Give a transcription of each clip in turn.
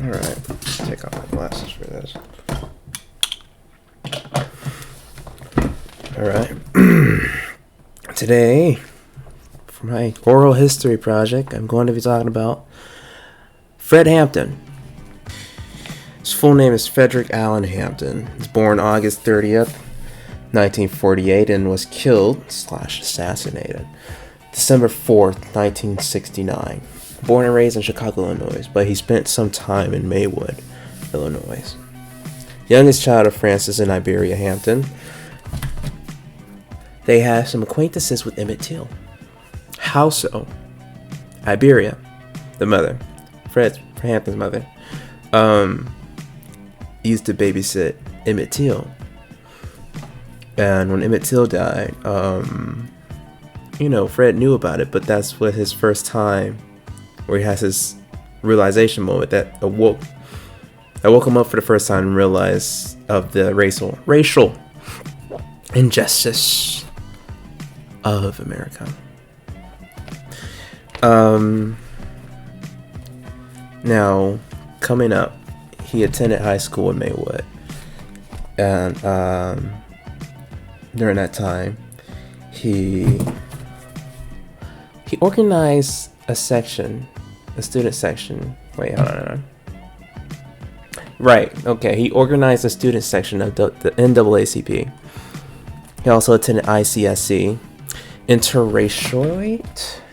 Alright, take off my glasses for this. Alright. Today, for my oral history project, I'm going to be talking about Fred Hampton. His full name is Frederick Allen Hampton. He was born August 30th, 1948, and was killed/assassinated December 4th, 1969. Born and raised in Chicago, Illinois, but he spent some time in Maywood, Illinois. Youngest child of Francis and Iberia Hampton. They had some acquaintances with Emmett Till. How so? Iberia, the mother, Fred Hampton's mother, used to babysit Emmett Till. And when Emmett Till died, Fred knew about it, but that's what his first time where he has his realization moment that woke him up for the first time and realized of the racial injustice of America. Now, coming up, he attended high school in Maywood, and during that time, he organized a student section. Wait, hold on. Right, okay. He organized a student section of the NAACP. He also attended ICSC,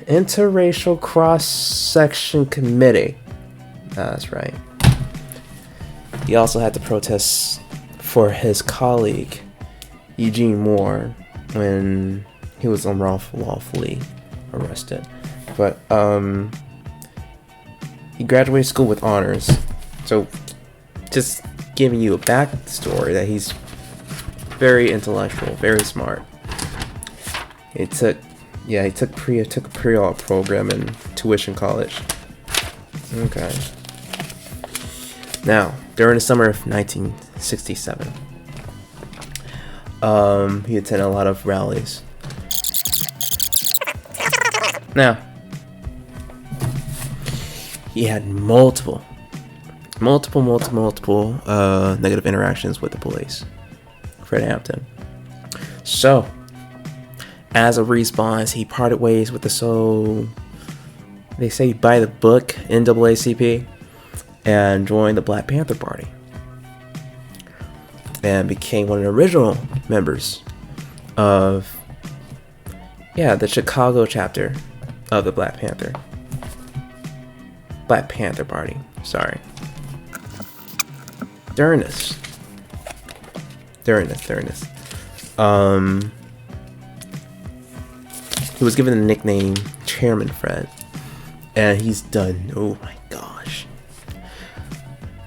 Interracial Cross-Section Committee. That's right. He also had to protest for his colleague, Eugene Moore, when he was unlawfully arrested. But he graduated school with honors. So just giving you a backstory that he's very intellectual, very smart. He took a pre-law program in tuition college. Okay. Now, during the summer of 1967, he attended a lot of rallies. Now, he had multiple negative interactions with the police. Fred Hampton. So, as a response, he parted ways with they say by the book NAACP, and joined the Black Panther Party, and became one of the original members of the Chicago chapter of the Black Panther Party. Sorry. During this, he was given the nickname Chairman Fred, and he's done. Oh my gosh.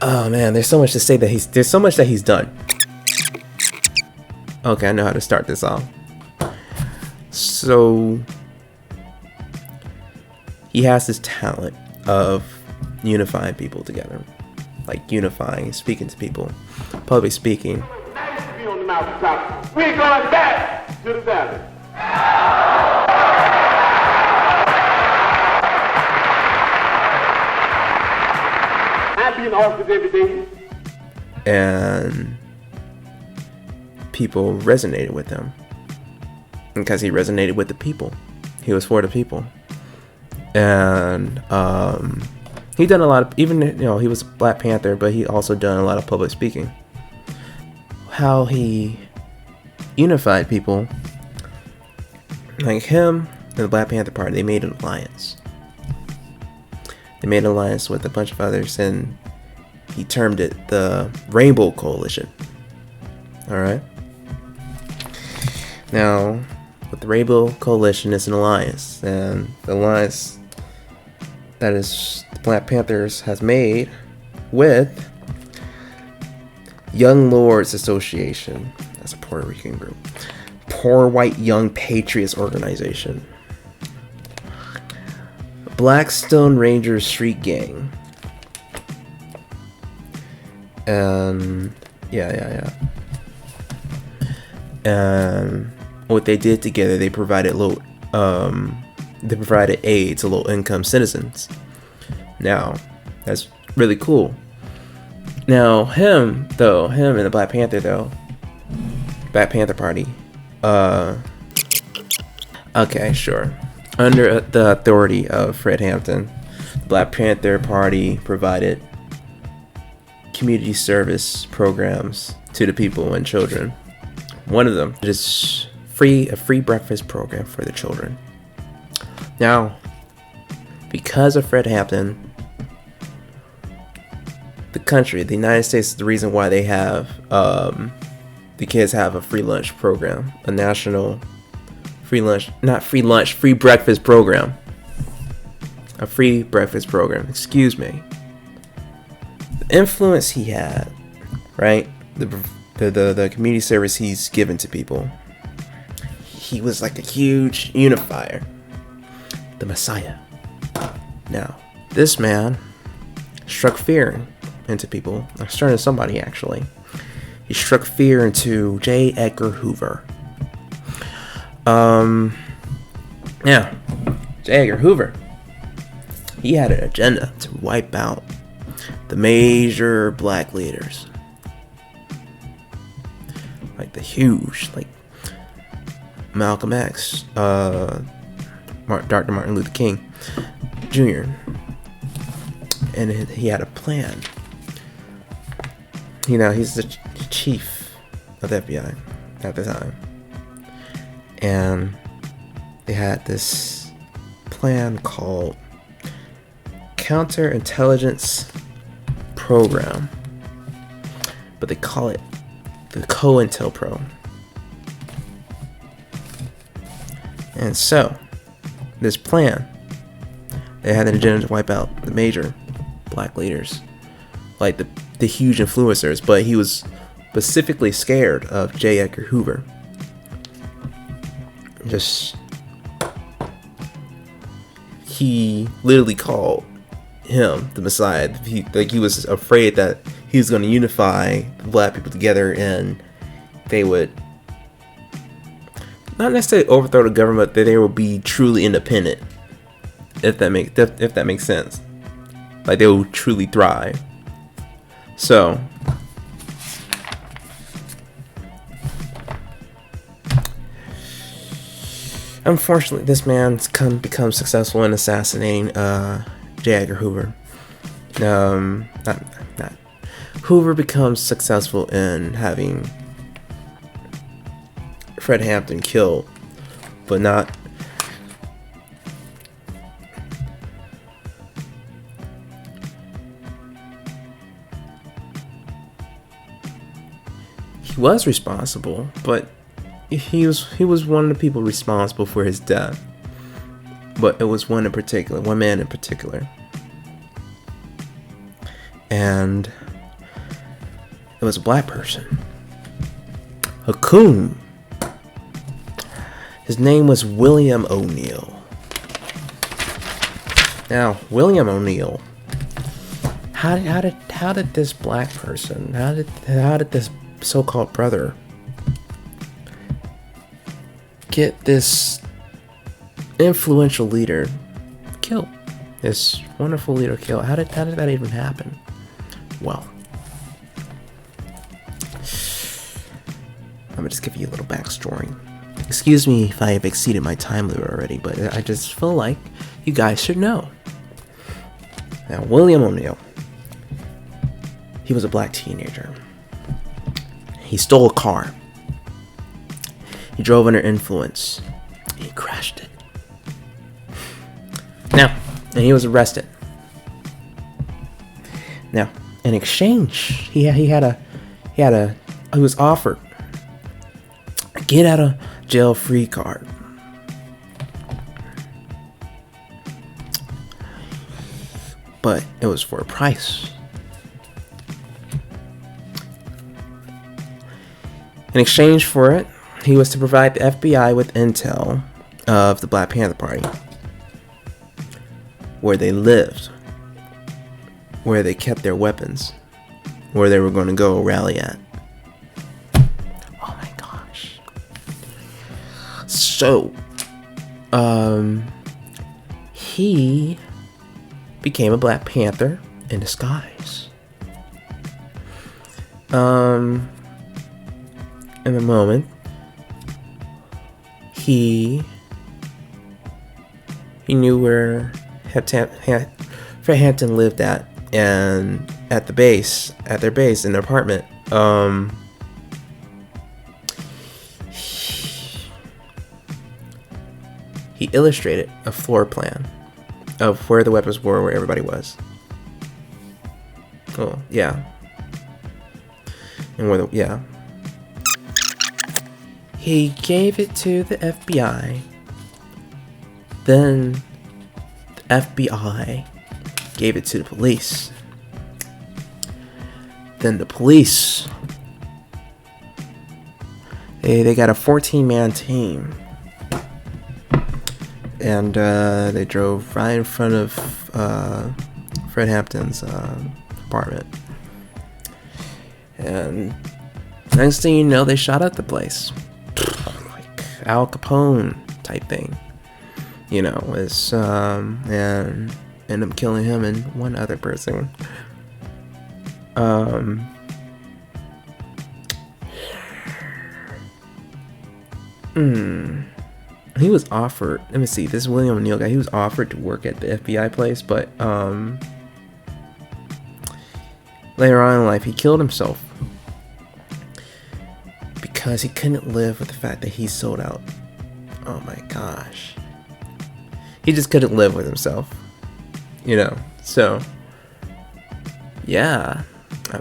Oh man, there's so much to say there's so much that he's done. Okay, I know how to start this off. So he has this talent of unifying people together, like speaking to people, public speaking. We're going back to the valley. I be in the office every day. And people resonated with him because he resonated with the people. He was for the people. And he done a lot of, even he was Black Panther, but he also done a lot of public speaking. How he unified people, like him and the Black Panther Party, they made an alliance. They made an alliance with a bunch of others, and he termed it the Rainbow Coalition. Alright? Now, with the Rainbow Coalition, it's an alliance, and the alliance that is the Black Panthers has made with Young Lords Association. That's a Puerto Rican group. Poor White Young Patriots Organization. Blackstone Rangers Street Gang. And And what they did together, they provided aid to low income citizens. Now, that's really cool. Now, him and the Black Panther Party, okay, sure. Under the authority of Fred Hampton, the Black Panther Party provided community service programs to the people and children. One of them is a free breakfast program for the children. Now, because of Fred Hampton, the United States is the reason why they have the kids have a free lunch program, a national free breakfast program. A free breakfast program, excuse me. The influence he had, right? The community service he's given to people. He was like a huge unifier. The Messiah. Now, this man struck fear into people. Or started somebody, actually. He struck fear into J. Edgar Hoover. Yeah, J. Edgar Hoover. He had an agenda to wipe out the major black leaders. Like the huge, like Malcolm X, Dr. Martin Luther King Jr. And he had a plan. You know, he's the chief of the FBI at the time. And they had this plan called Counterintelligence Program. But they call it the COINTELPRO. And so, this plan, they had an agenda to wipe out the major black leaders, like the huge influencers, but he was specifically scared of J. Edgar Hoover. He literally called him the Messiah. He was afraid that he was going to unify the black people together, and they would not necessarily overthrow the government, that they would be truly independent. If that makes sense, like they will truly thrive. So, unfortunately, this man's become successful in assassinating J. Edgar Hoover. Not Hoover becomes successful in having Fred Hampton killed, but not. He was responsible, but he was one of the people responsible for his death. But it was one man in particular. And it was a black person. A coon. His name was William ONeill. Now, William ONeill. How did this black person, how did this so-called brother get this influential leader killed? This wonderful leader killed. How did that even happen? Well, I'm gonna just give you a little backstory. Excuse me if I have exceeded my time limit already, but I just feel like you guys should know. Now, William ONeill, he was a black teenager. He stole a car. He drove under influence. He crashed it. Now, and he was arrested. Now, in exchange, he was offered a get out of jail free card. But it was for a price. In exchange for it, he was to provide the FBI with intel of the Black Panther Party, where they lived, where they kept their weapons, where they were going to go rally at. Oh my gosh. So, he became a Black Panther in disguise. in the moment, he knew where Fred Hampton lived at, and at their base in their apartment. He illustrated a floor plan of where the weapons were, where everybody was. Oh, yeah. And he gave it to the FBI. Then the FBI gave it to the police. Then the police, they got a 14-man team. And they drove right in front of Fred Hampton's apartment. And next thing you know, they shot up the place. Like Al Capone type thing. You know, and ended up killing him and one other person. He was offered, let me see, this William ONeill guy, he was offered to work at the FBI place, but later on in life he killed himself because he couldn't live with the fact that he sold out. Oh my gosh. He just couldn't live with himself, you know. So yeah, I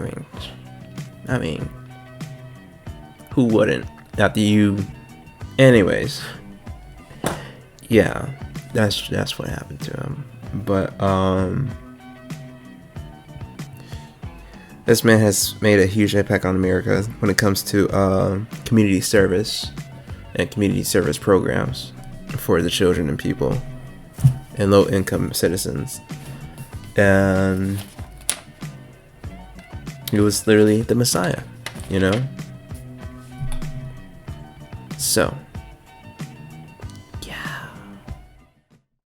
mean who wouldn't after you? Anyways, yeah, that's what happened to him. But this man has made a huge impact on America when it comes to community service and community service programs for the children and people and low-income citizens. And he was literally the Messiah, you know? So